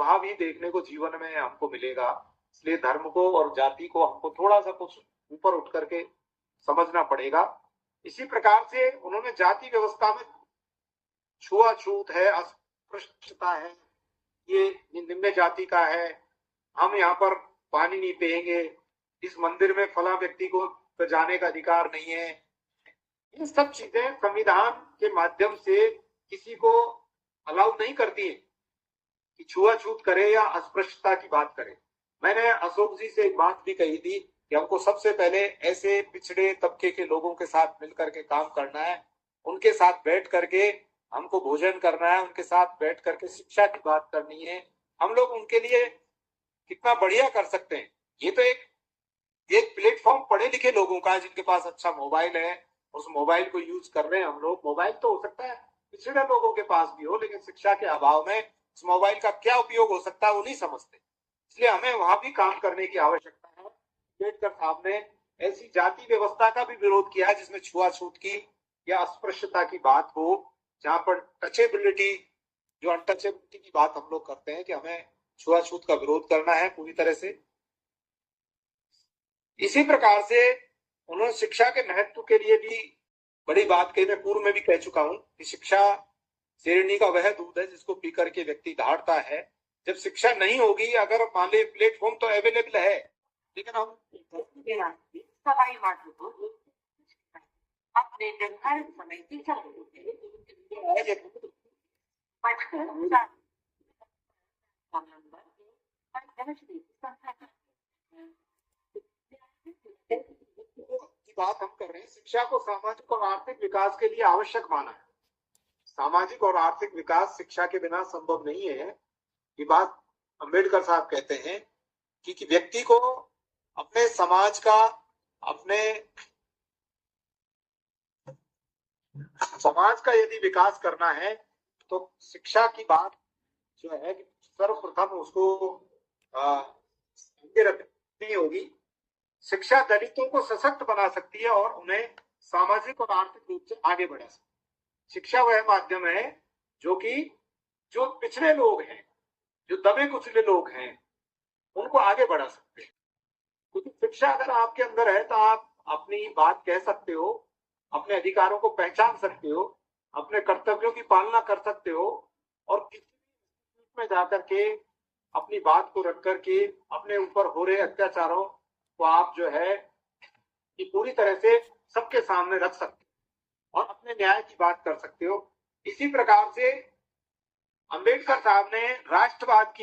प्रभाव ही देखने को जीवन में हमको मिलेगा। इसलिए धर्म को और जाति को हमको थोड़ा सा कुछ ऊपर उठ करके समझना पड़ेगा। इसी प्रकार से उन्होंने जाति व्यवस्था में छुआछूत है, अस्पृश्यता है, ये निम्न जाति का है, हम यहाँ पर पानी नहीं पिएंगे, इस मंदिर में फला व्यक्ति को जाने का अधिकार नहीं है, ये सब चीजें संविधान के माध्यम से किसी को अलाउ नहीं करती है कि छुआछूत करे या अस्पृश्यता की बात करे। मैंने अशोक जी से एक बात भी कही थी कि हमको सबसे पहले ऐसे पिछड़े तबके के लोगों के साथ मिलकर के काम करना है, उनके साथ बैठ करके हमको भोजन करना है, उनके साथ बैठ करके शिक्षा की बात करनी है। हम लोग उनके लिए कितना बढ़िया कर सकते हैं। ये तो एक प्लेटफॉर्म पढ़े लिखे लोगों का है, जिनके पास अच्छा मोबाइल है, उस मोबाइल को यूज कर रहे हैं हम लोग। मोबाइल तो हो सकता है पिछड़े लोगों के पास भी हो, लेकिन शिक्षा के अभाव में इस मोबाइल का क्या उपयोग हो सकता है वो नहीं समझते। इसलिए हमें वहां भी काम करने की आवश्यकता है। अम्बेडकर साहब ने ऐसी जाति व्यवस्था का भी विरोध किया है जिसमें छुआछूत की या अस्पृश्यता की बात हो, जहां पर टचेबिलिटी, जो अनटचेबिलिटी की बात हम लोग करते हैं कि हमें छुआछूत का विरोध करना है पूरी तरह से। इसी प्रकार से उन्होंने शिक्षा के महत्व के लिए भी बड़ी बात कही। मैं पूर्व में भी कह चुका हूं कि शिक्षा शेरनी का वह दूध है जिसको पी करके व्यक्ति दहाड़ता है। जब शिक्षा नहीं होगी, अगर मान ली प्लेटफॉर्म तो अवेलेबल है, लेकिन हम सवाई माधोपुर अपने निर्धारित समय की की बात हम कर रहे हैं। शिक्षा को सामाजिक और आर्थिक विकास के लिए आवश्यक माना है। सामाजिक और आर्थिक विकास शिक्षा के बिना संभव नहीं है। ये बात अम्बेडकर साहब कहते हैं कि व्यक्ति को अपने समाज का, अपने समाज का यदि विकास करना है तो शिक्षा की बात जो है सर्वप्रथम उसको रखनी होगी। शिक्षा दलितों को सशक्त बना सकती है और उन्हें सामाजिक और आर्थिक रूप से आगे बढ़ा सकती है। शिक्षा वह माध्यम है जो पिछड़े लोग हैं, जो दबे कुचले लोग हैं, उनको आगे बढ़ा सकते हैं। क्योंकि शिक्षा अगर आपके अंदर है तो आप अपनी बात कह सकते हो, अपने अधिकारों को पहचान सकते हो, अपने कर्तव्यों की पालना कर सकते हो, और किसी में जाकर के अपनी बात को रख करके अपने ऊपर हो रहे अत्याचारों को आप जो है कि पूरी तरह से सबके सामने रख सकते हो और अपने न्याय की बात कर सकते हो। इसी प्रकार से अम्बेडकर साहब ने राष्ट्रवाद की